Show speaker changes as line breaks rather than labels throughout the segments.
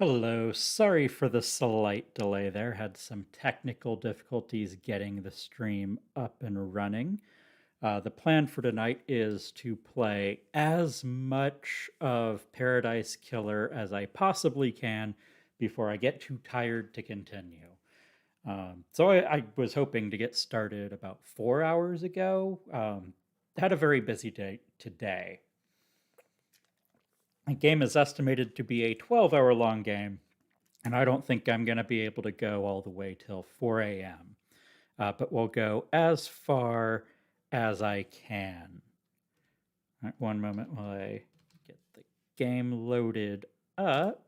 Hello, sorry for the slight delay there. Had some technical difficulties getting the stream up and running. The plan for tonight is to play as much of Paradise Killer as I possibly can before I get too tired to continue. So I was hoping to get started about 4 hours ago. Had a very busy day today. The game is estimated to be a 12-hour long game, and I don't think I'm going to be able to go all the way till 4 a.m. But we'll go as far as I can. All right, one moment while I get the game loaded up.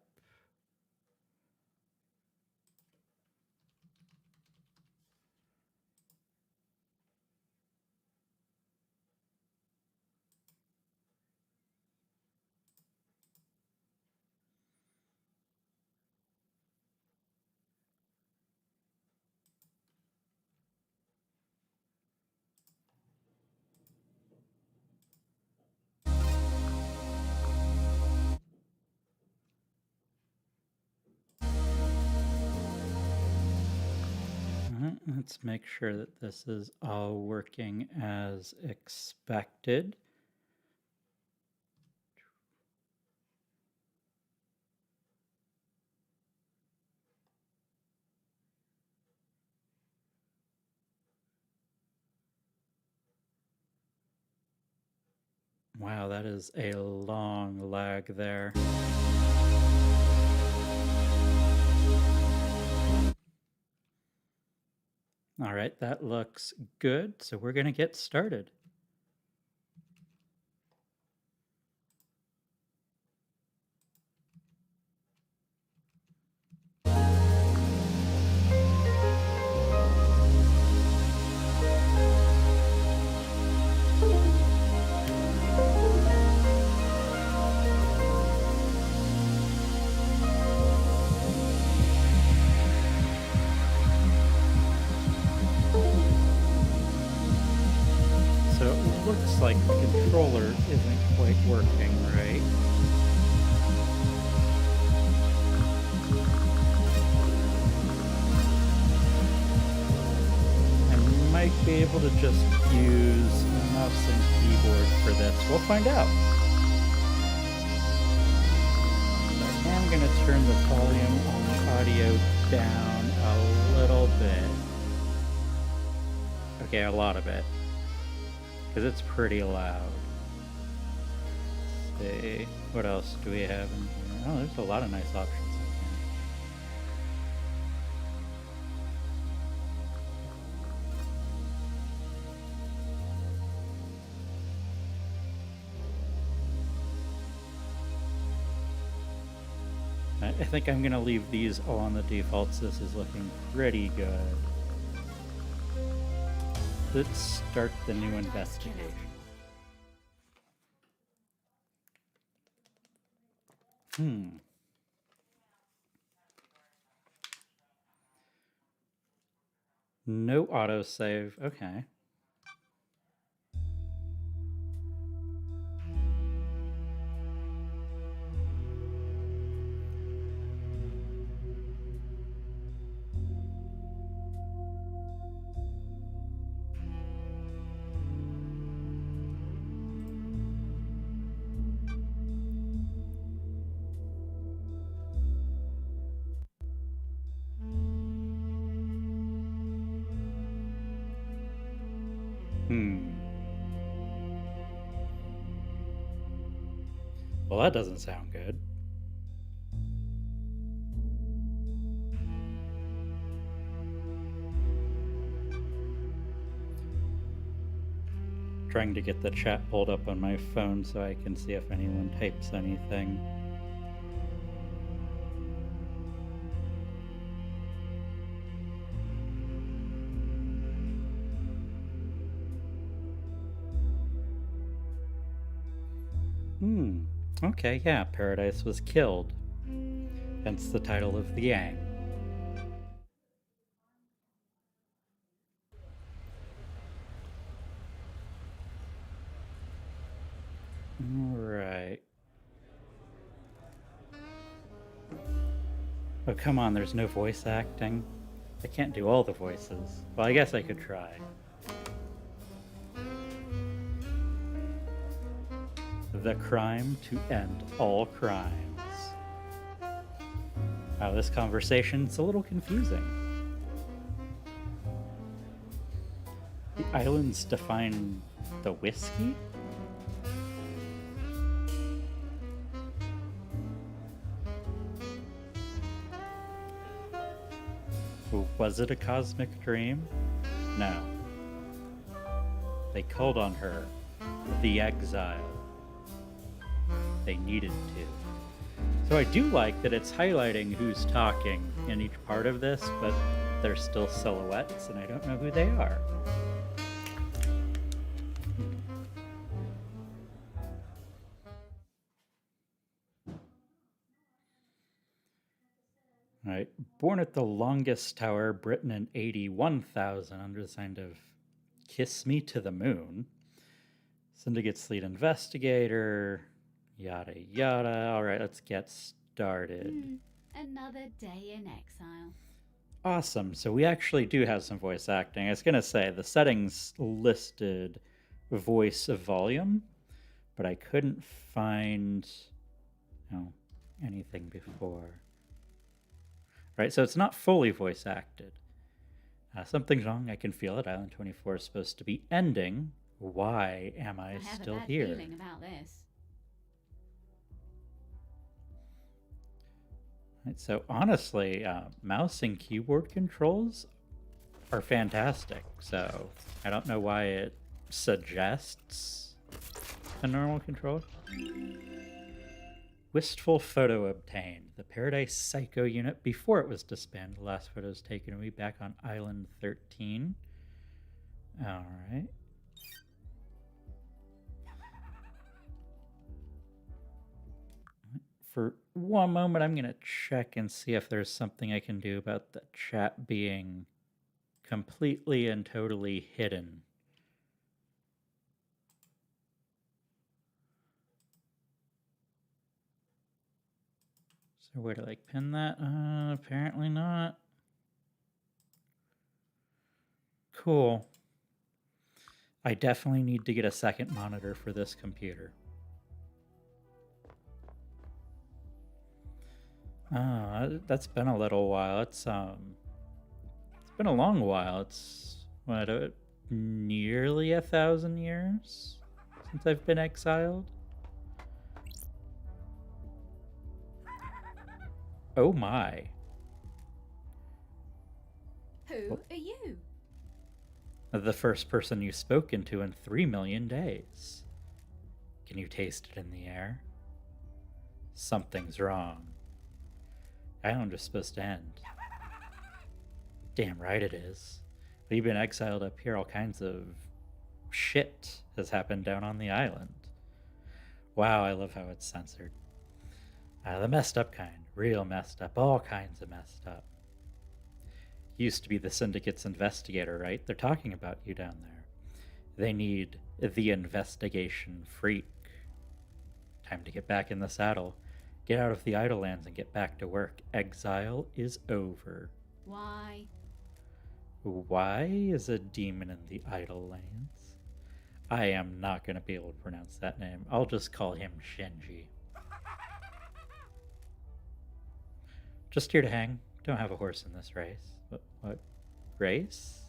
Let's make sure that this is all working as expected. Wow, that is a long lag there. All right, that looks good. So we're going to get started. So it looks like the controller isn't quite working right. I might be able to just use mouse and keyboard for this. We'll find out. So I am going to turn the volume on the audio down a little bit. Okay, a lot of it. Because it's pretty loud. Let's see. What else do we have in here? Oh, there's a lot of nice options in here. I think I'm going to leave these all on the defaults. This is looking pretty good. Let's start the new investigation. No autosave. Okay. Well, that doesn't sound good. Trying to get the chat pulled up on my phone so I can see if anyone types anything. Okay, yeah, Paradise was killed. Hence the title of the game. Alright. Oh, come on, there's no voice acting. I can't do all the voices. Well, I guess I could try. The crime to end all crimes. Wow, this conversation's a little confusing. The islands define the whiskey? Was it a cosmic dream? No. They called on her, the exile. They needed to. So I do like that it's highlighting who's talking in each part of this, but they're still silhouettes, and I don't know who they are. All right. Born at the longest tower, Britain in 81,000, under the sign of Kiss Me to the Moon. Syndicate's lead investigator, yada yada. All right, let's get started.
Another day in exile.
Awesome. So we actually do have some voice acting. I was going to say the settings listed voice volume, but I couldn't find anything before. Right, so it's not fully voice acted. Something's wrong. I can feel it. Island 24 is supposed to be ending. Why am I still here?
I have a bad feeling about this.
Right, so honestly, mouse and keyboard controls are fantastic. So I don't know why it suggests a normal control. Wistful photo obtained. The Paradise Psycho unit before it was disbanded. The last photo was taken way back on Island 13. All right. For one moment, I'm going to check and see if there's something I can do about the chat being completely and totally hidden. So where to pin that? Apparently not. Cool. I definitely need to get a second monitor for this computer. That's been a little while. It's been a long while. It's nearly 1,000 years since I've been exiled. Oh my.
Who are you?
The first person you've spoken to in 3 million days. Can you taste it in the air? Something's wrong. Island is supposed to end. Damn right it is. We've been exiled up here. All kinds of shit has happened down on the island. Wow, I love how it's censored. The messed up kind. Real messed up. All kinds of messed up. You used to be the Syndicate's investigator, right? They're talking about you down there. They need the investigation freak. Time to get back in the saddle. Get out of the idle lands and get back to work. Exile is over.
Why?
Why is a demon in the idle lands? I am not going to be able to pronounce that name. I'll just call him Shinji. Just here to hang. Don't have a horse in this race. What race?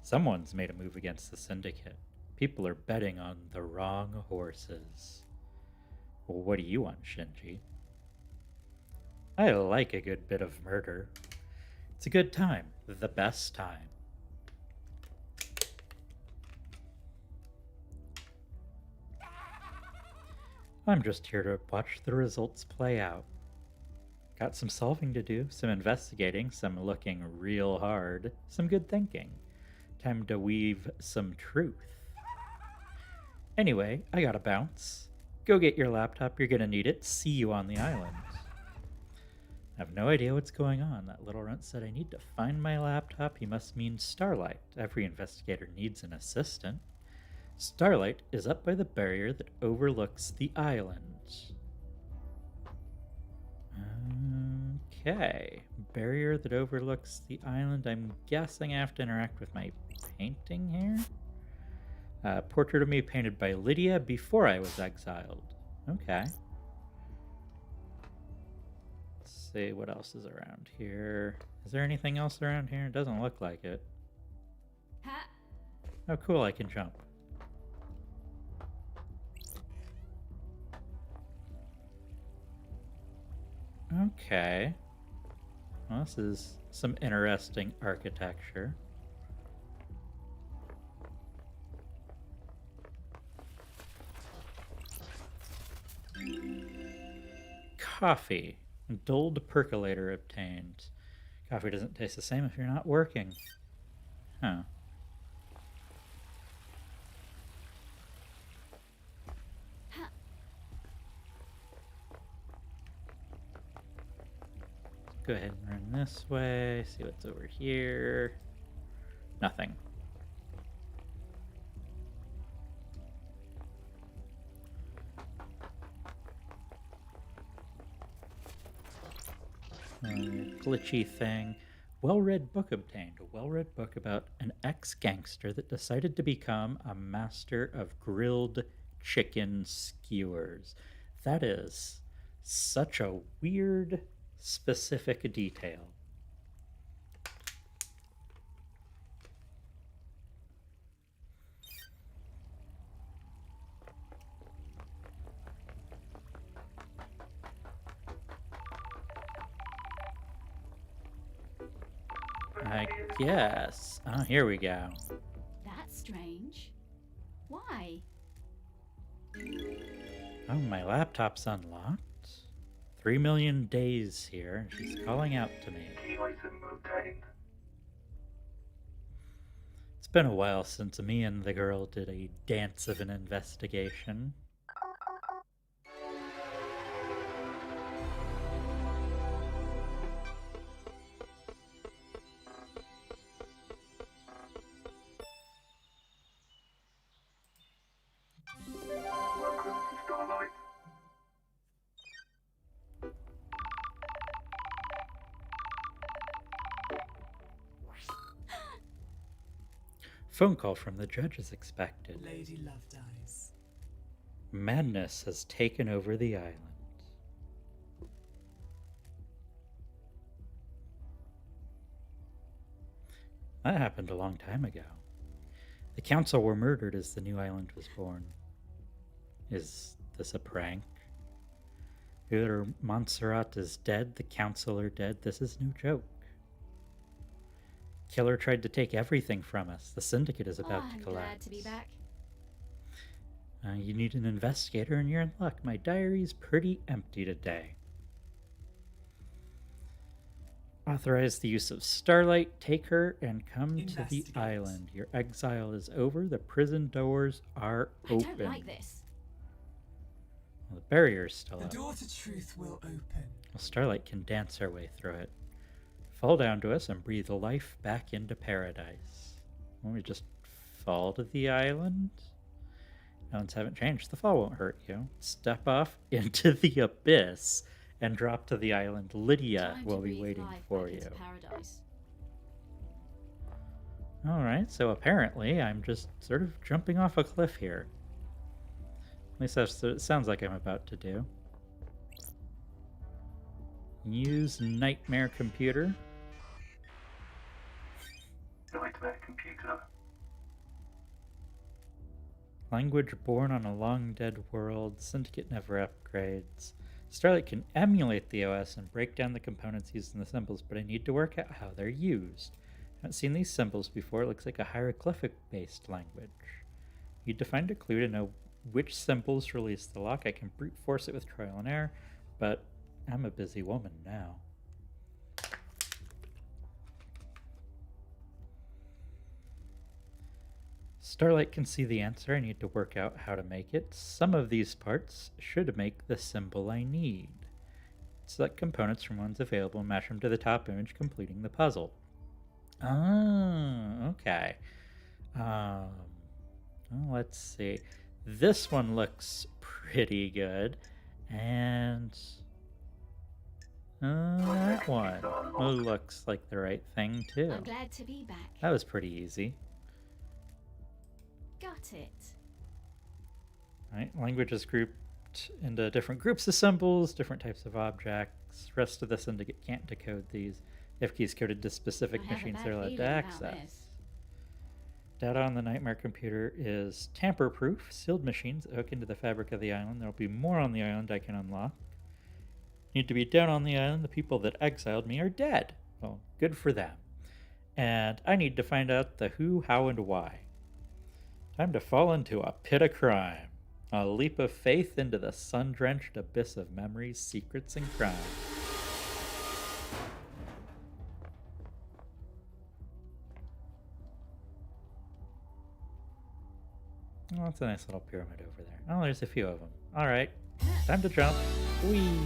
Someone's made a move against the Syndicate. People are betting on the wrong horses. Well, what do you want, Shinji? I like a good bit of murder. It's a good time. The best time. I'm just here to watch the results play out. Got some solving to do, some investigating, some looking real hard, some good thinking. Time to weave some truth. Anyway, I gotta bounce. Go get your laptop, you're gonna need it. See you on the island. I have no idea what's going on. That little runt said I need to find my laptop. He must mean Starlight. Every investigator needs an assistant. Starlight is up by the barrier that overlooks the island. Okay. barrier that overlooks the island. I'm guessing I have to interact with my painting here. Portrait of me painted by Lydia before I was exiled. Okay. Let's see what else is around here. Is there anything else around here? It doesn't look like it.
Ha!
Oh, cool, I can jump. Okay. Well, this is some interesting architecture. Coffee. Dulled percolator obtained. Coffee doesn't taste the same if you're not working. Huh.
Ha!
Go ahead and run this way. See what's over here. Nothing. Glitchy thing. Well-read book obtained. A well-read book about an ex-gangster that decided to become a master of grilled chicken skewers. That is such a weird, specific detail. I guess. Oh, here we go.
That's strange. Why?
Oh, my laptop's unlocked. 3 million days here, and she's calling out to me. It's been a while since me and the girl did a dance of an investigation. Phone call from the judge is expected.
Lady Love dies.
Madness has taken over the island. That happened a long time ago. The council were murdered as the new island was born. Is this a prank? Either Montserrat is dead, the council are dead. This is no joke. Killer tried to take everything from us. The Syndicate is about to
I'm
collapse.
glad to be back.
You need an investigator and you're in luck. My diary's pretty empty today. Authorize the use of Starlight. Take her and come to the
Investigate.
island. Your exile is over. The prison doors are
I
open.
don't like this.
Well, the barrier's still
The
up.
door to truth will open.
Well, Starlight can dance her way through it. Fall down to us and breathe life back into paradise. Won't we just fall to the island? Islands haven't changed. The fall won't hurt you. Step off into the abyss and drop to the island. Lydia
Time to
will be
breathe
waiting
life
for
back
you.
into paradise.
Alright, so apparently I'm just sort of jumping off a cliff here. At least that's what it sounds like I'm about to do. Use Nightmare Computer.
Nightmare computer.
Language born on a long dead world. Syndicate never upgrades. Starlight can emulate the OS and break down the components used in the symbols, but I need to work out how they're used. I haven't seen these symbols before. It looks like a hieroglyphic-based language. Need to find a clue to know which symbols release the lock. I can brute force it with trial and error, but I'm a busy woman now. Starlight can see the answer. I need to work out how to make it. Some of these parts should make the symbol I need. Select components from ones available and match them to the top image, completing the puzzle. Oh, okay. Well, let's see. This one looks pretty good. And That one. Oh, looks like the right thing, too.
I'm glad to be back.
That was pretty easy.
Got it.
Right, language is grouped into different groups of symbols, different types of objects. Rest of the syndicate can't decode these. If keys coded to specific
I have a
machines,
bad
they're allowed to
feeling about
access.
this.
Data on the Nightmare computer is tamper-proof. Sealed machines that hook into the fabric of the island. There will be more on the island I can unlock. Need to be down on the island. The people that exiled me are dead. Well, good for them. And I need to find out the who, how, and why. Time to fall into a pit of crime. A leap of faith into the sun-drenched abyss of memories, secrets, and crime. Oh, that's a nice little pyramid over there. Oh, there's a few of them. All right, time to jump. Whee!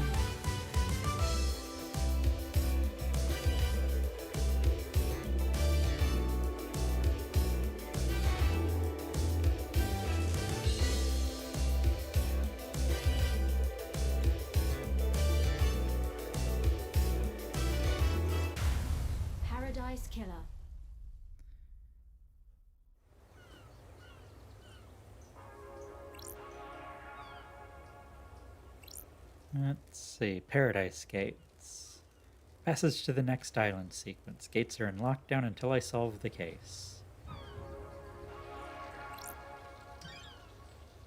Paradise Killer.
Let's see. Paradise Gates. Passage to the next island sequence. Gates are in lockdown until I solve the case.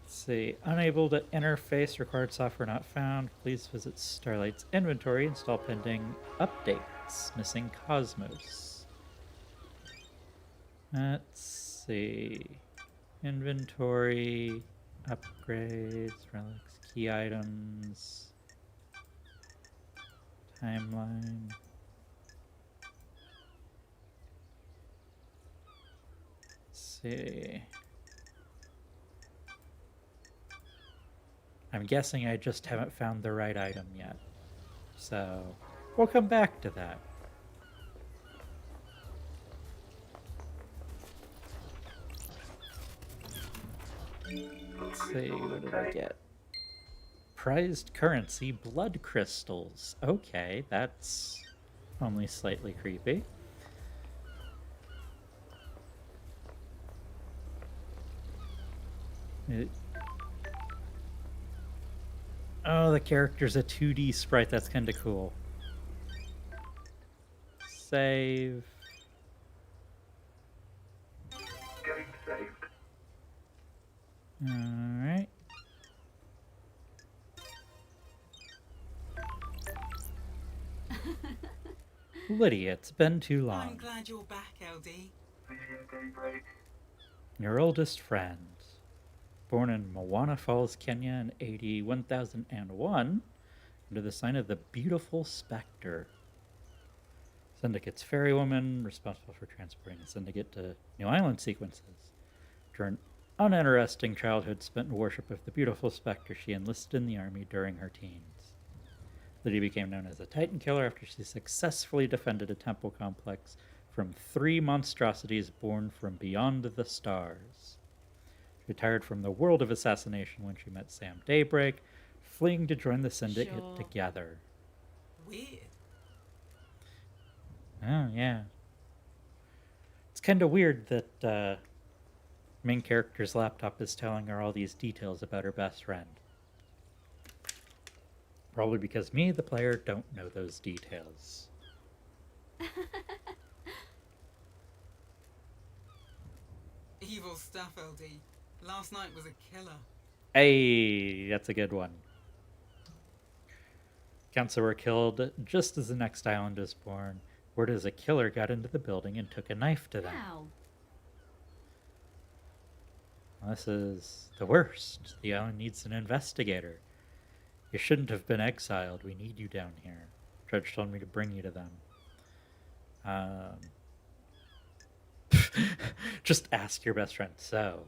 Let's see. Unable to interface. Required software not found. Please visit Starlight's inventory. Install pending updates. Missing Cosmos. Let's see. Inventory. Upgrades. Relics. Key items. Timeline. Let's see. I'm guessing I just haven't found the right item yet. So, we'll come back to that. Let's see, what did I get? Prized currency, blood crystals. Okay, that's only slightly creepy. Oh, the character's a 2D sprite. That's kind of cool. Save.
Getting saved.
Alright. Lydia, it's been too
I'm
long.
glad you're back, LD.
Vision daybreak.
Your oldest friend. Born in Moana Falls, Kenya in AD 1001, under the sign of the Beautiful Spectre. Syndicate's ferry woman, responsible for transporting the Syndicate to New Island sequences. During an uninteresting childhood spent in worship of the Beautiful Spectre, she enlisted in the army during her teens. Lydia became known as a Titan Killer after she successfully defended a temple complex from 3 monstrosities born from beyond the stars. She retired from the world of assassination when she met Sam Daybreak, fleeing to join the Syndicate
Sure.
together.
Weird.
Oh, yeah. It's kind of weird that main character's laptop is telling her all these details about her best friend. Probably because me, the player, don't know those details.
Evil stuff, LD. Last night was a killer.
Hey, that's a good one. Council were killed just as the next island was born. Word is a killer got into the building and took a knife to them.
How?
This is the worst. The island needs an investigator. You shouldn't have been exiled. We need you down here. Judge told me to bring you to them. Just ask your best friend. So,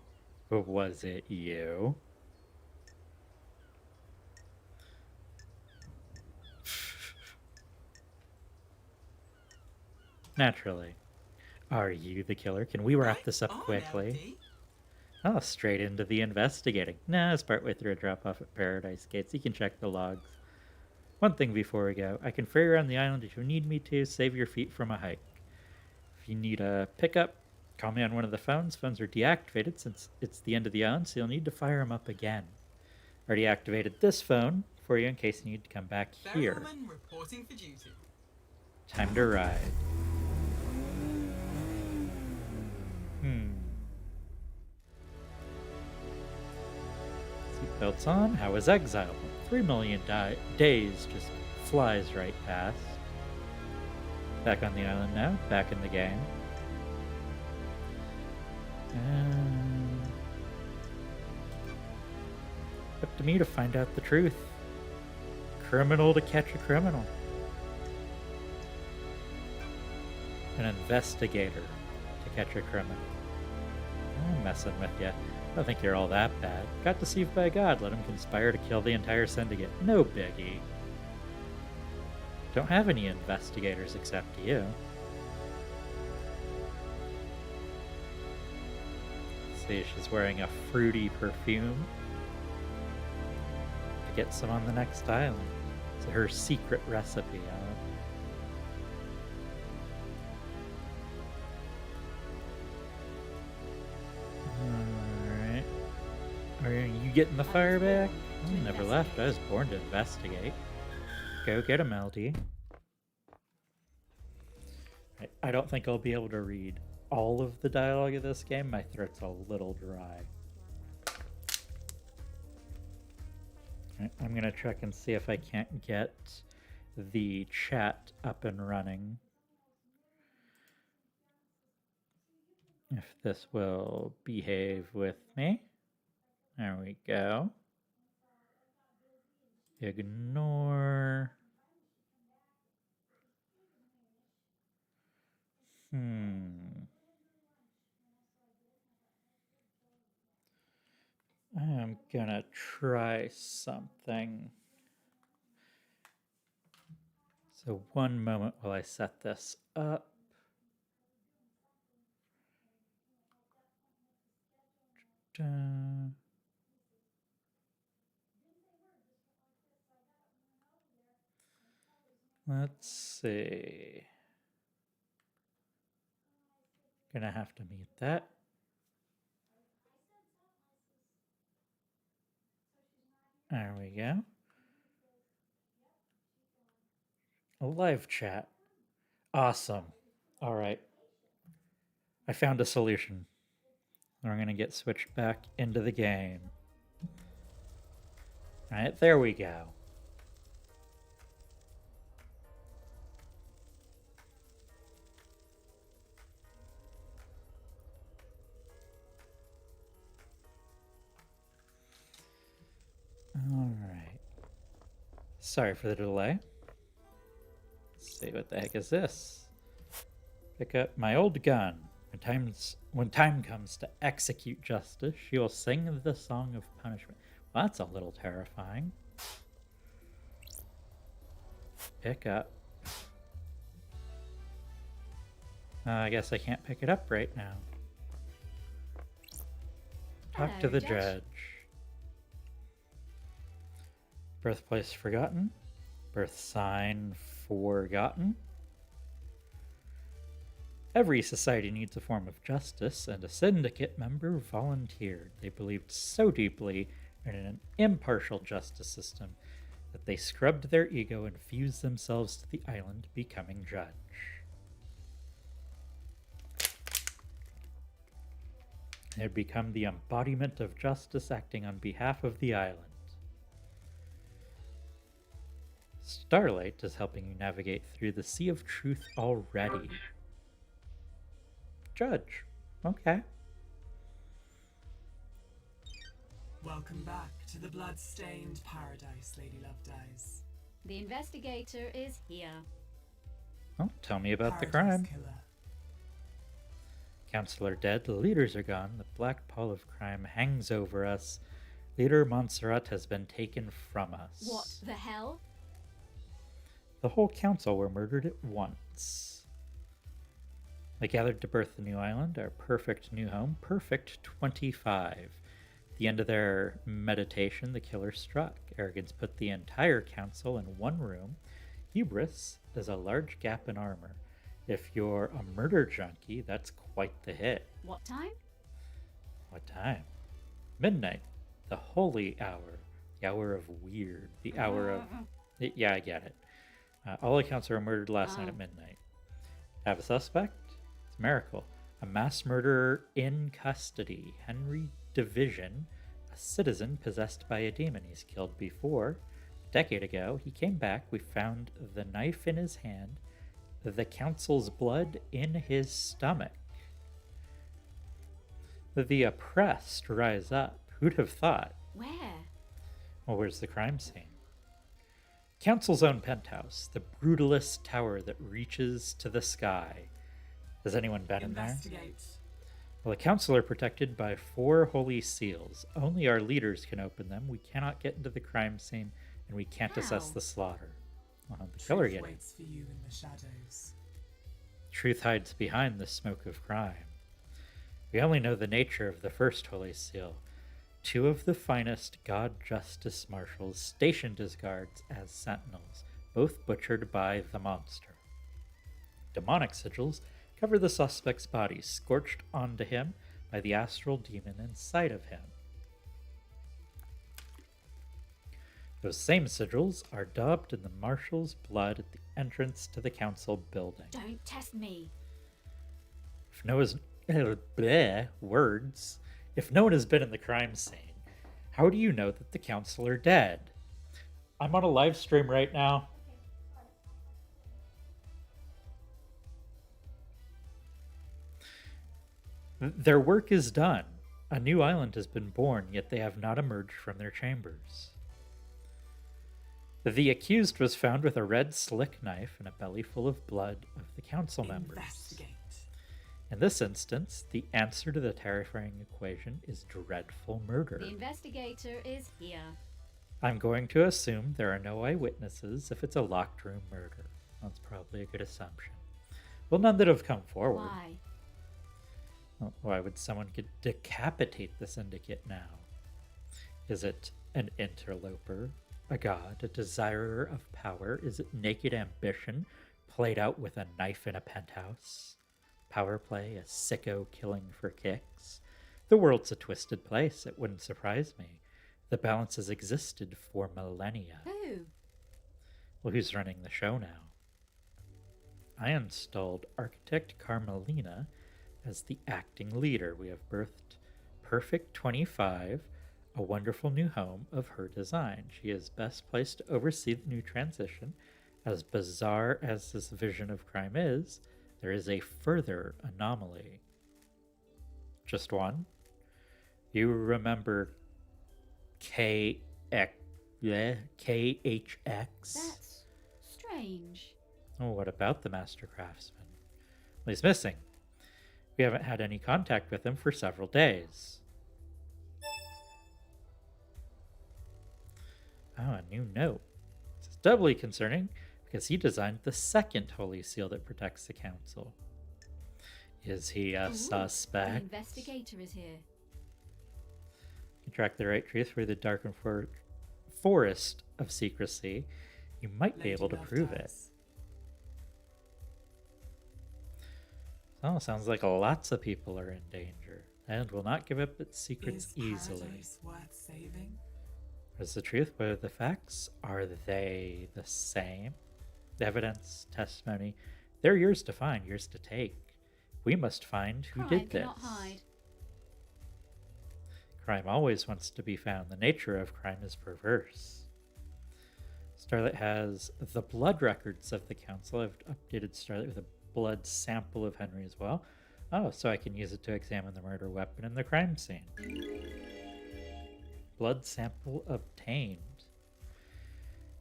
was it you? Naturally. Are you the killer? Can we wrap this up
Right on,
quickly?
LD.
Oh, straight into the investigating. Nah, it's partway through a drop off at Paradise Gates. You can check the logs. One thing before we go. I can ferry around the island if you need me to, save your feet from a hike. If you need a pickup, call me on one of the phones. Phones are deactivated since it's the end of the island, so you'll need to fire them up again. Already activated this phone for you in case you need to come back here.
Ferryman reporting for duty.
Time to ride. Seatbelts on. How was exile? 3 million days just flies right past. Back on the island now. Back in the game. Up to me to find out the truth. Criminal to catch a criminal. An investigator to catch a criminal. I'm messing with you. I don't think you're all that bad. Got deceived by God. Let him conspire to kill the entire syndicate. No biggie. Don't have any investigators except you. See, she's wearing a fruity perfume. To get some on the next island. It's her secret recipe. Alright. Are you getting the fire back? I never left. I was born to investigate. Go get him, LD. I don't think I'll be able to read all of the dialogue of this game. My throat's a little dry. I'm going to check and see if I can't get the chat up and running. If this will behave with me. There we go. Ignore. I'm gonna try something. So one moment while I set this up. Let's see. Gonna have to mute that. There we go. A live chat. Awesome. All right. I found a solution. We're going to get switched back into the game. All right, there we go. All right. Sorry for the delay. Let's see, what the heck is this? Pick up my old gun. When time comes to execute justice, she will sing the song of punishment. Well, that's a little terrifying. Pick up. I guess I can't pick it up right now. Talk to the judge. Birthplace forgotten. Birth sign forgotten. Every society needs a form of justice, and a syndicate member volunteered. They believed so deeply in an impartial justice system that they scrubbed their ego and fused themselves to the island, becoming judge. They had become the embodiment of justice, acting on behalf of the island. Starlight is helping you navigate through the sea of truth already. Judge. Okay.
Welcome back to the blood-stained paradise, Lady Lovedeyes.
The investigator is here.
Oh, tell me about the
Paradise
crime.
Killer.
Counselor dead, the leaders are gone, the black pall of crime hangs over us. Leader Montserrat has been taken from us.
What the hell?
The whole council were murdered at once. I gathered to birth the new island, our perfect new home, Perfect 25. the end of their meditation, the killer struck. Arrogance put the entire council in one room. Hubris is a large gap in armor. If you're a murder junkie, that's quite the hit.
What time?
What time? Midnight. The holy hour. The hour of weird. The hour of... Yeah, I get it. All accounts were murdered last night at midnight. Have a suspect? It's a miracle. A mass murderer in custody. Henry Division, a citizen possessed by a demon. He's killed before. A decade ago, he came back. We found the knife in his hand, the council's blood in his stomach. The oppressed rise up. Who'd have thought?
Where?
Well, where's the crime scene? Council's own penthouse, the brutalist tower that reaches to the sky. Has anyone been in there?
Investigate.
Well, the council are protected by 4 holy seals. Only our leaders can open them. We cannot get into the crime scene, and we can't assess
How?
the slaughter. The killer
Truth
get it.
waits for you in the shadows.
Truth hides behind the smoke of crime. We only know the nature of the first holy seal. 2 of the finest god justice marshals stationed as guards as sentinels, both butchered by the monster. Demonic sigils cover the suspect's body, scorched onto him by the astral demon inside of him. Those same sigils are daubed in the marshal's blood at the entrance to the council building.
Don't test me.
If Noah's words, if no one has been in the crime scene, how do you know that the council are dead? I'm on a live stream right now. Their work is done. A new island has been born, yet they have not emerged from their chambers. The accused was found with a red slick knife and a belly full of blood of the council members.
Investigate.
In this instance, the answer to the terrifying equation is dreadful murder.
The investigator is here.
I'm going to assume there are no eyewitnesses if it's a locked room murder. That's probably a good assumption. Well, none that have come forward.
Why?
Well, why would someone decapitate the Syndicate now? Is it an interloper, a god, a desirer of power? Is it naked ambition played out with a knife in a penthouse? Power play, a sicko killing for kicks? The world's a twisted place, it wouldn't surprise me. The balance has existed for millennia.
Who?
Well, who's running the show now? I installed architect Carmelina as the acting leader. We have birthed Perfect 25, a wonderful new home of her design. She is best placed to oversee the new transition. As bizarre as this vision of crime is, there is a further anomaly. Just one? You remember KHX?
That's strange.
Oh, what about the Master Craftsman? Well, he's missing. We haven't had any contact with him for several days. Oh, a new note. This is doubly concerning because he designed the second holy seal that protects the council. Is he a
The
suspect?
investigator is here.
You track the right truth through the darkened forest of secrecy. You might be able to prove it. Oh, sounds like lots of people are in danger and will not give up its secrets
Is
easily.
paradise worth saving?
Is the truth, but are the facts? Are they the same? The evidence, testimony, they're yours to find, yours to take. We must find who
Crime
did this.
cannot hide.
Crime always wants to be found. The nature of crime is perverse. Starlight has the blood records of the council. I've updated Starlight with a blood sample of Henry as well. Oh, so I can use it to examine the murder weapon in the crime scene. Blood sample obtained.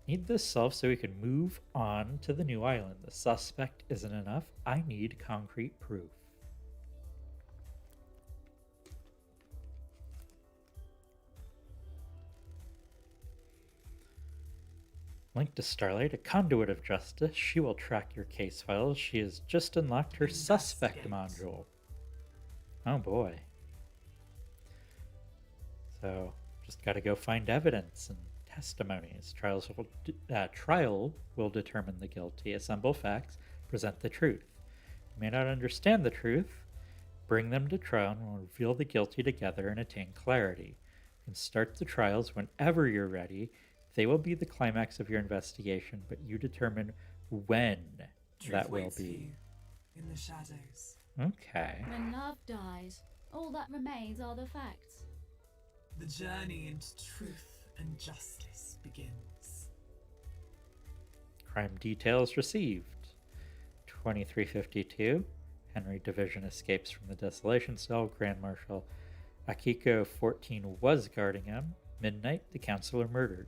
Need this solved so we can move on to the new island. The suspect isn't enough. I need concrete proof. Link to Starlight, a conduit of justice. She will track your case files. She has just unlocked her suspect
Investigate.
module. Oh boy. So just got to go find evidence and testimonies. Trial will determine the guilty. Assemble facts, present the truth. You may not understand the truth. Bring them to trial and we'll reveal the guilty together and attain clarity. You can start the trials whenever you're ready. They will be the climax of your investigation, but you determine when that will
waits for you
be.
in the shadows.
Okay.
When love dies, all that remains are the facts.
The journey into truth and justice begins.
Crime details received. 2352. Henry Division escapes from the Desolation Cell. Grand Marshal Akiko 14 was guarding him. Midnight, the counselor murdered.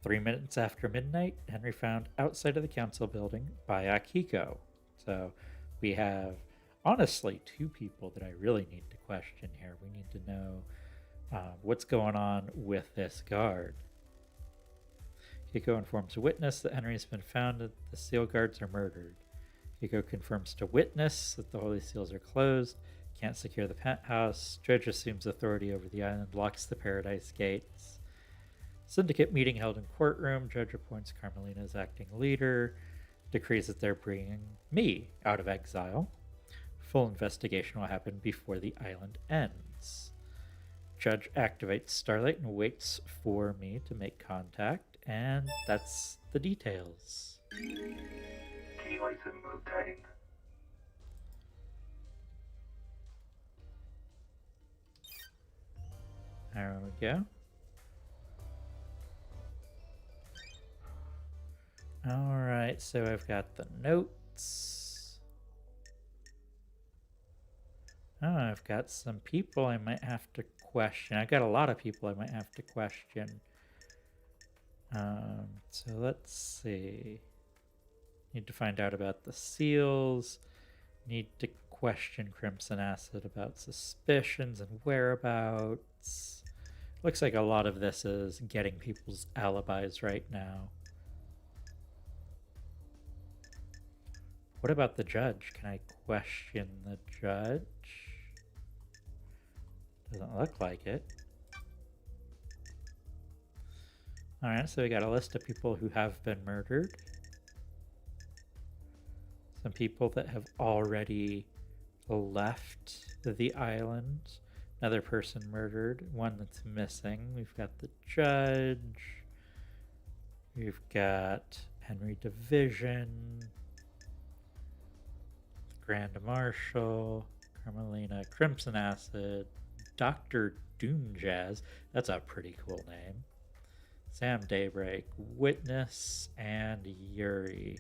3 minutes after midnight, Henry found outside of the council building by Akiko. So we have, honestly, 2 people that I really need to question here. We need to know what's going on with this guard. Akiko informs a witness that Henry has been found and the seal guards are murdered. Akiko confirms to witness that the holy seals are closed, can't secure the penthouse. Judge assumes authority over the island, locks the paradise gates. Syndicate meeting held in courtroom. Judge appoints Carmelina as acting leader. Decrees that they're bringing me out of exile. Full investigation will happen before the island ends. Judge activates Starlight and waits for me to make contact, and that's the details.
Key item obtained.
There we go. Alright, so I've got the notes. Oh, I've got some people I might have to question. I've got a lot of people I might have to question. So let's see. Need to find out about the seals. Need to question Crimson Acid about suspicions and whereabouts. Looks like a lot of this is getting people's alibis right now. What about the judge? Can I question the judge? Doesn't look like it. Alright, so we got a list of people who have been murdered. Some people that have already left the island. Another person murdered. One that's missing. We've got the judge. We've got Henry Division. Grand Marshal. Carmelina. Crimson Acid. Dr. Doomjazz. That's a pretty cool name. Sam Daybreak. Witness. And Yuri.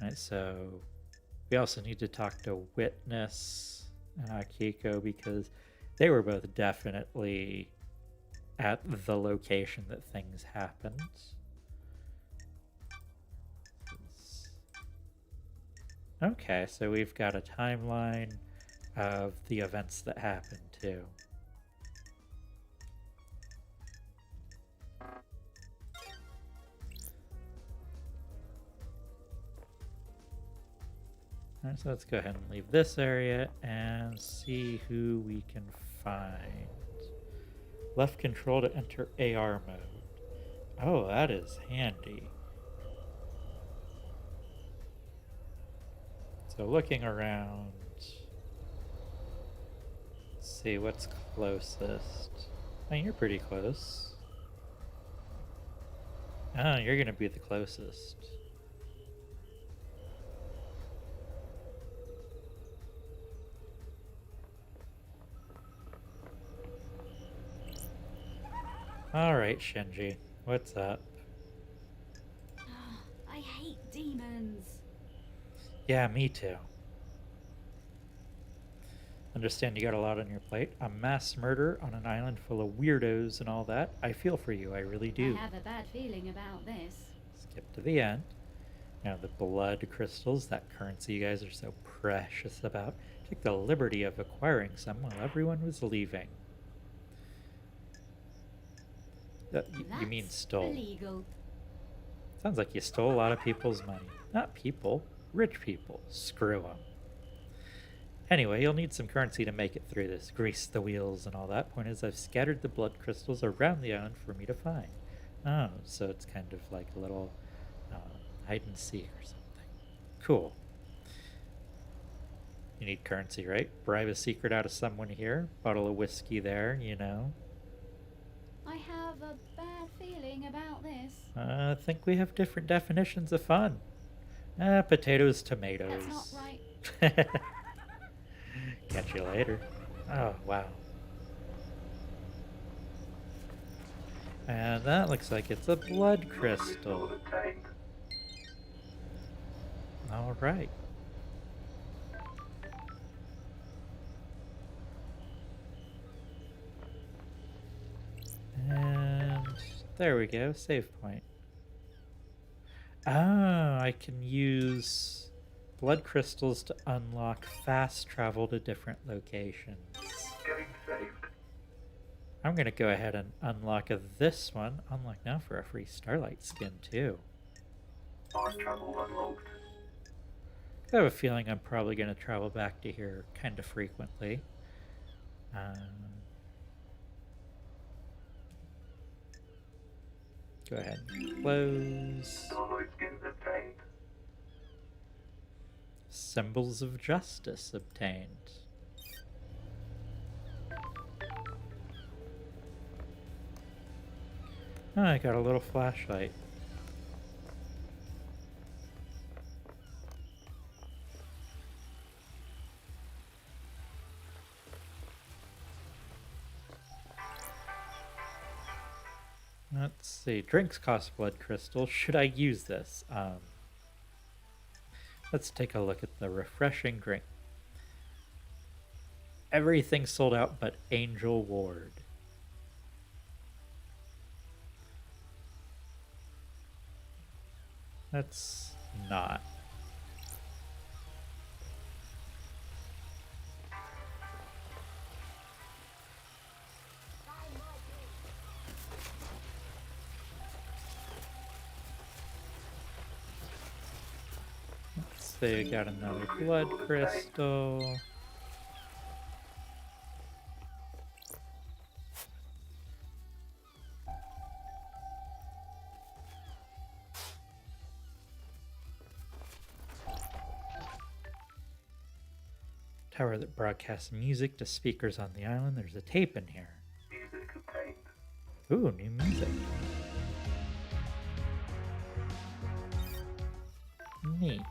Alright, so we also need to talk to Witness and Akiko because they were both definitely at the location that things happened. Okay, so we've got a timeline of the events that happened too. Alright, so let's go ahead and leave this area and see who we can find. Left control to enter AR mode. Oh, that is handy. So looking around, let's see what's closest. I mean, you're pretty close. Oh, you're gonna be the closest. Alright, Shinji, what's up?
I hate demons.
Yeah, me too. Understand you got a lot on your plate. A mass murder on an island full of weirdos and all that. I feel for you, I really do.
I have a bad feeling about this.
Skip to the end. Now the blood crystals, that currency you guys are so precious about, took the liberty of acquiring some while everyone was leaving. You mean
That's
stole.
illegal.
Sounds like you stole a lot of people's money. Not people, rich people. Screw them.
Anyway, you'll need some currency to make it through this. Grease the wheels and all that. Point is, I've scattered the blood crystals around the island for me to find. Oh, so it's kind of like a little hide and seek or something. Cool. You need currency, right? Bribe a secret out of someone here. Bottle of whiskey there, you know.
I have a bad feeling about this.
I think we have different definitions of fun. Potatoes, tomatoes.
That's not right.
Catch you later. Oh, wow. And that looks like it's a blood crystal.
Obtained.
All right. And there we go, save point. Oh, I can use blood crystals to unlock fast travel to different locations.
Getting saved.
I'm going to go ahead and unlock this one. Unlock now for a free Starlight skin, too.
Fast travel unlocked.
I have a feeling I'm probably going to travel back to here kind of frequently. Go ahead and close.
Starlight skins obtained.
Symbols of justice obtained. Oh, I got a little flashlight. Let's see. Drinks cost blood crystals. Should I use this? Let's take a look at the refreshing drink. Everything sold out but Angel Ward. Let's not. Let's see, we got another blood crystal. Tower that broadcasts music to speakers on the island. There's a tape in here.
Music obtained.
Ooh, new music. Neat.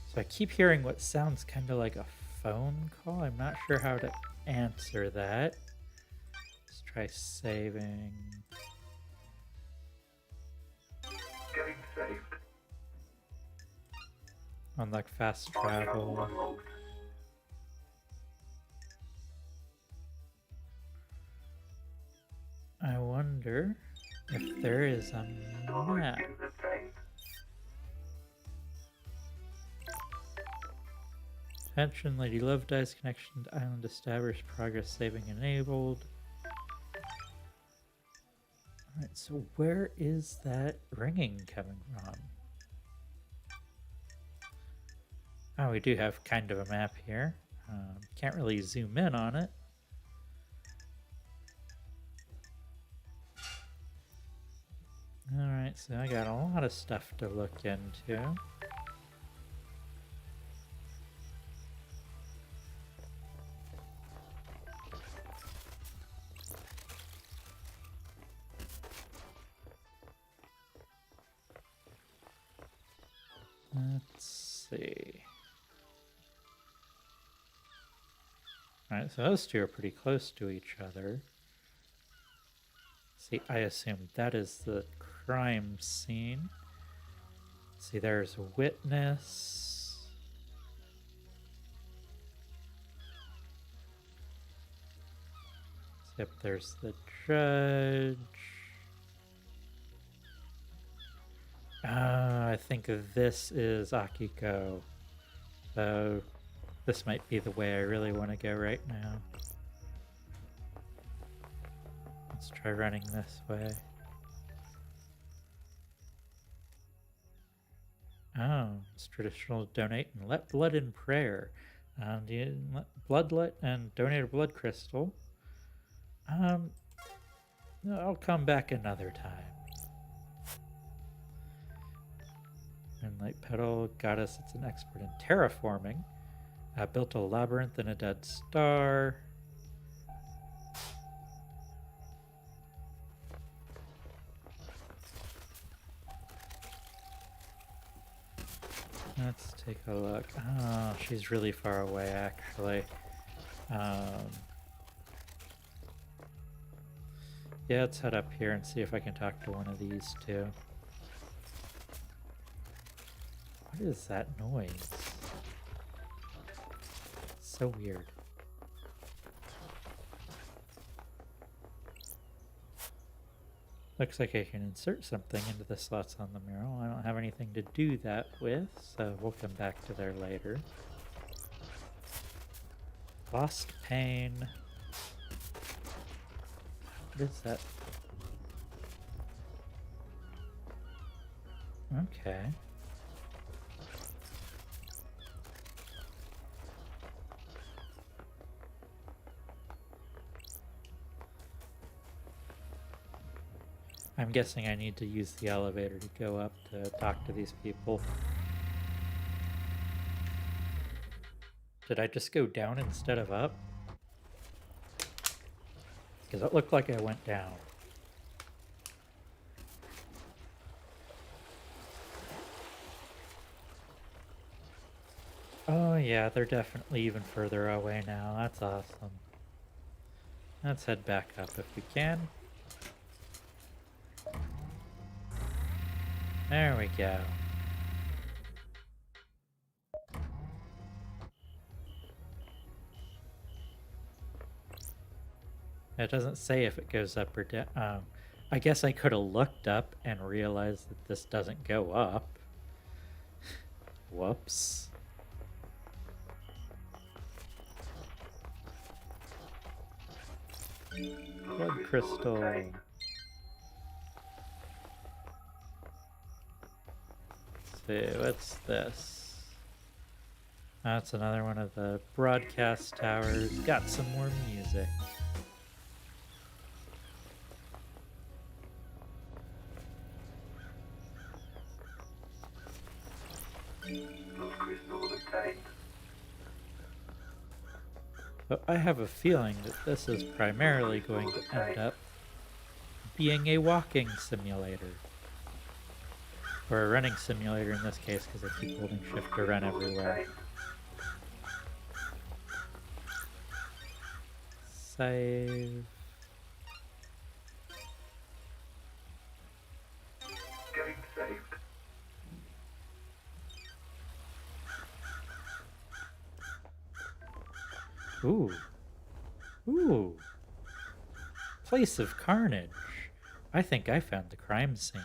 So I keep hearing what sounds kind of like a phone call. I'm not sure how to answer that. Let's try saving.
Getting saved.
Unlock fast
Fast travel
travel.
unlocked.
I wonder if there is a
Starlight
map.
skins obtained.
Attention, Lady Love Dies connection to island established. Progress saving enabled. Alright, so where is that ringing coming from? Oh, we do have kind of a map here. Can't really zoom in on it. Alright, so I got a lot of stuff to look into. Let's see. Alright, so those two are pretty close to each other. See, I assume that is the crime scene. See, there's a witness. Yep, there's the judge. I think this is Akiko. So this might be the way I really want to go right now. Let's try running this way. Oh, it's traditional to donate and let blood in prayer. Do you let and donate a blood crystal? Um, no, I'll come back another time. Moonlight Petal Goddess, it's an expert in terraforming. Built a labyrinth in a dead star. Let's take a look. Oh, she's really far away, actually. Yeah, let's head up here and see if I can talk to one of these two. What is that noise? It's so weird. Looks like I can insert something into the slots on the mural. I don't have anything to do that with, so we'll come back to there later. Lost Pain. What is that? Okay. I'm guessing I need to use the elevator to go up to talk to these people. Did I just go down instead of up? Because it looked like I went down. Oh yeah, they're definitely even further away now. That's awesome. Let's head back up if we can. There we go. It doesn't say if it goes up or down. I guess I could have looked up and realized that this doesn't go up. Whoops. Blood crystal. Let's see, what's this? That's another one of the broadcast towers. Got some more music. But I have a feeling that this is primarily going to end up being a walking simulator. Or a running simulator in this case, because I keep holding shift to run everywhere. Save.
Getting saved.
Ooh. Ooh. Place of carnage. I think I found the crime scene.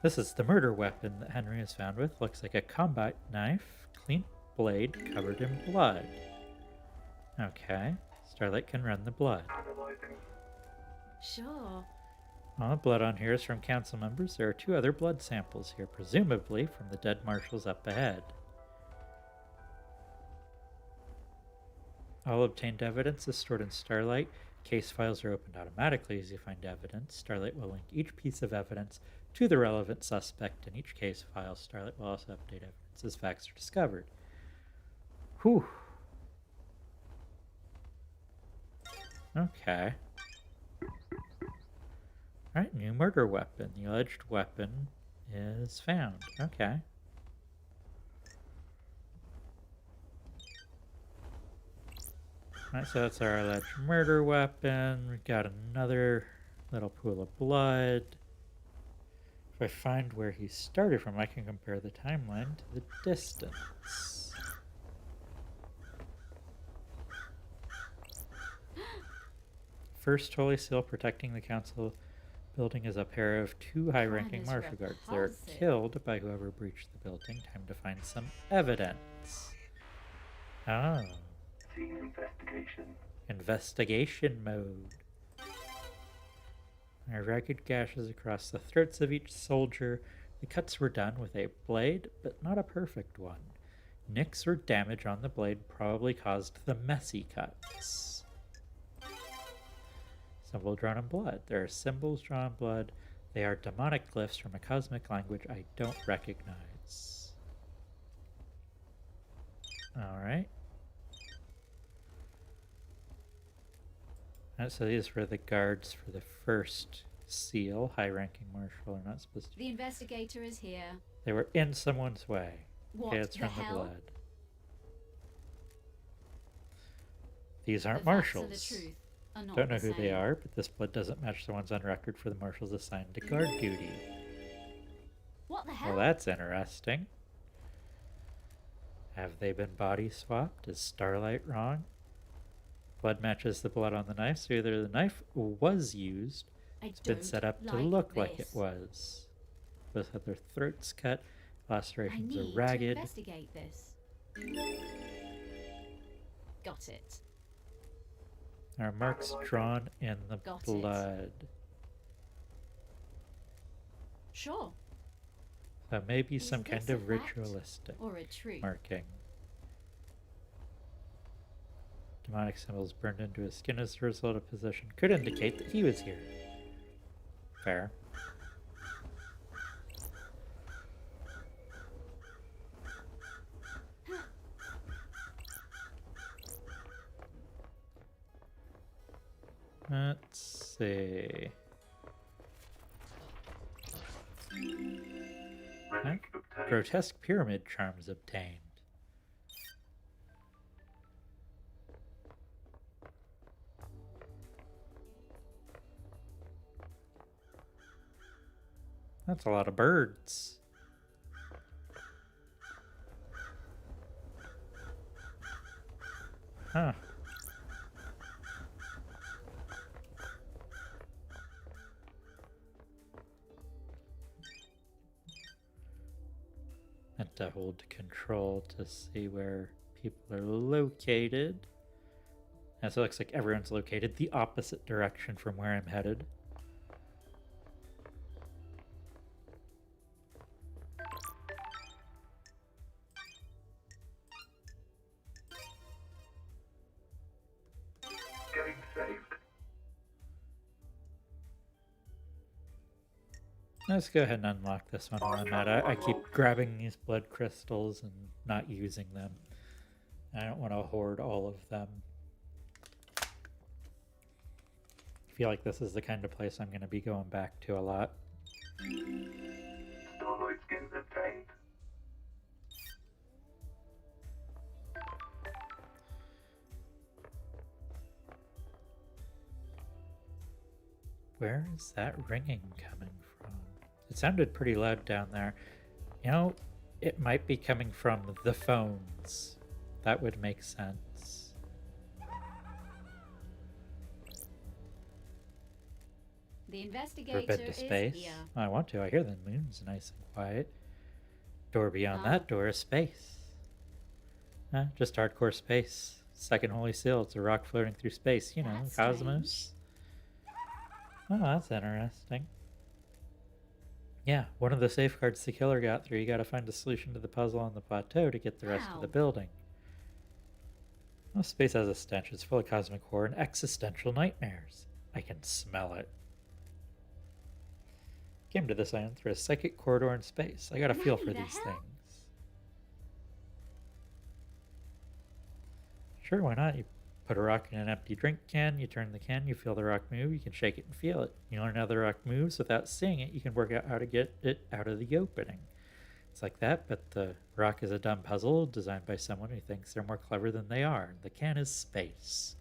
This is the murder weapon that Henry is found with. Looks like a combat knife. Clean blade covered in blood. Okay. Starlight can run the blood.
Analyzing.
Sure.
All the blood on here is from council members. There are 2 other blood samples here, presumably from the dead marshals up ahead. All obtained evidence is stored in Starlight. Case files are opened automatically as you find evidence. Starlight will link each piece of evidence to the relevant suspect in each case file. Starlight will also update evidence as facts are discovered. Whew. Okay. Alright, new murder weapon. The alleged weapon is found. Okay. Alright, so that's our alleged murder weapon. We've got another little pool of blood. If I find where he started from, I can compare the timeline to the distance. First holy seal protecting the council building is a pair of 2 high-ranking
Crime is
marshal guards. They are
repulsive.
killed by whoever breached the building. Time to find some evidence. Oh.
Scene investigation.
Investigation mode. There are ragged gashes across the throats of each soldier. The cuts were done with a blade, but not a perfect one. Nicks or damage on the blade probably caused the messy cuts. Symbol drawn in blood. There are symbols drawn in blood. They are demonic glyphs from a cosmic language I don't recognize. Alright. So these were the guards for the first seal. High-ranking marshal are not supposed to be.
The investigator is here.
They were in someone's way.
What
Okay, it's
the
from
hell?
the blood. These aren't
The facts
marshals.
and the truth are not
Don't know
the
who they
same.
are, but this blood doesn't match the ones on record for the marshals assigned to guard duty.
What the
Well,
hell?
that's interesting. Have they been body swapped? Is Starlight wrong? Blood matches the blood on the knife, so either the knife was used,
I
it's been
don't
set up to
like
look like it
this.
was. Both had their throats cut,
I
lacerations
need
are ragged.
to investigate this. Got it.
There are marks drawn in the
Got it.
blood.
Sure.
So maybe
Is
some kind
this a
of
fact
ritualistic
or a truth?
marking. Demonic symbols burned into his skin as a result of possession could indicate that he was here. Fair. Let's see. Huh?
Magic obtained.
Grotesque pyramid charms obtained. That's a lot of birds. Huh. And to hold control to see where people are located. And so it looks like everyone's located the opposite direction from where I'm headed.
Getting saved.
Let's go ahead and unlock this one while I'm at it. I keep grabbing these blood crystals and not using them. I don't want to hoard all of them. I feel like this is the kind of place I'm going to be going back to a lot.
Starlight skins obtained.
Where is that ringing coming from? It sounded pretty loud down there. You know, it might be coming from the phones. That would make sense.
The
Ever
investigator
been to
is
space?
here.
I want to. I hear the moon's nice and quiet. Door beyond
Oh.
that door is space. Just hardcore space. Second holy seal. It's a rock floating through space. You know,
That's
cosmos. Oh, that's interesting. Yeah, one of the safeguards the killer got through. You gotta find a solution to the puzzle on the plateau to get the rest of the
How?
building. Well, space has a stench. It's full of cosmic horror and existential nightmares. I can smell it. Came to this island through a psychic corridor in space. I got a feel for
What the
these
hell?
things. Sure, why not? You put a rock in an empty drink can, you turn the can, you feel the rock move, you can shake it and feel it. You learn how the rock moves without seeing it, you can work out how to get it out of the opening. It's like that, but the rock is a dumb puzzle designed by someone who thinks they're more clever than they are. The can is space.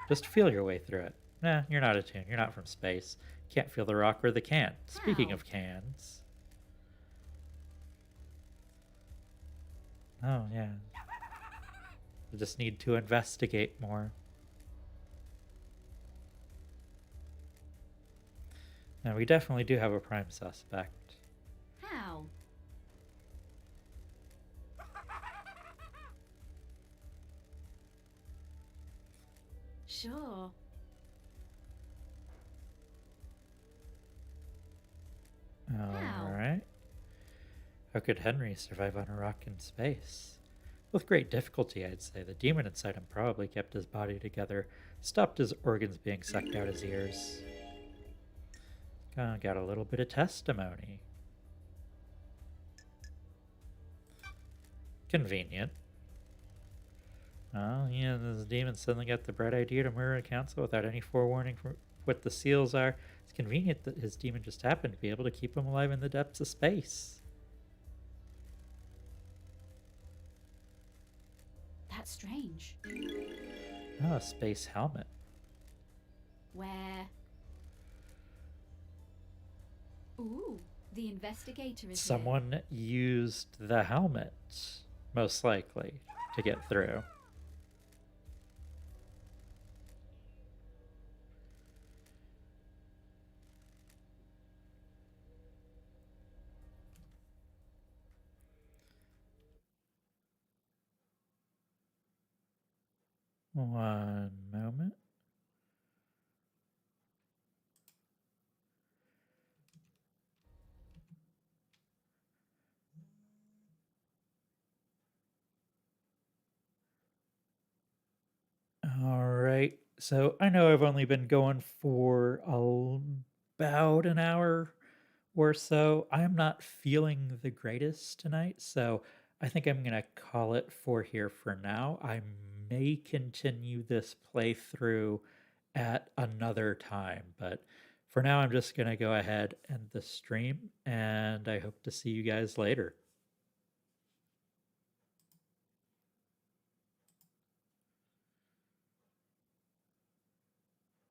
Just feel your way through it. Nah, you're not attuned. You're not from space. Can't feel the rock or the can. Speaking
How?
of cans. Oh, yeah. I just need to investigate more. Now, we definitely do have a prime suspect.
How? Sure.
How could Henry survive on a rock in space? With great difficulty, I'd say. The demon inside him probably kept his body together, stopped his organs being sucked out his ears. Got a little bit of testimony. Convenient. Oh, yeah, this demon suddenly got the bright idea to murder a council without any forewarning for what the seals are. It's convenient that his demon just happened to be able to keep him alive in the depths of space.
That's strange.
Oh, a space helmet.
Where? Ooh, the investigator is here.
Someone used the helmet, most likely, to get through. One moment. All right. So I know I've only been going for about an hour or so. I'm not feeling the greatest tonight, so I think I'm going to call it for here for now. I may continue this playthrough at another time, but for now, I'm just going to go ahead and end the stream, and I hope to see you guys later.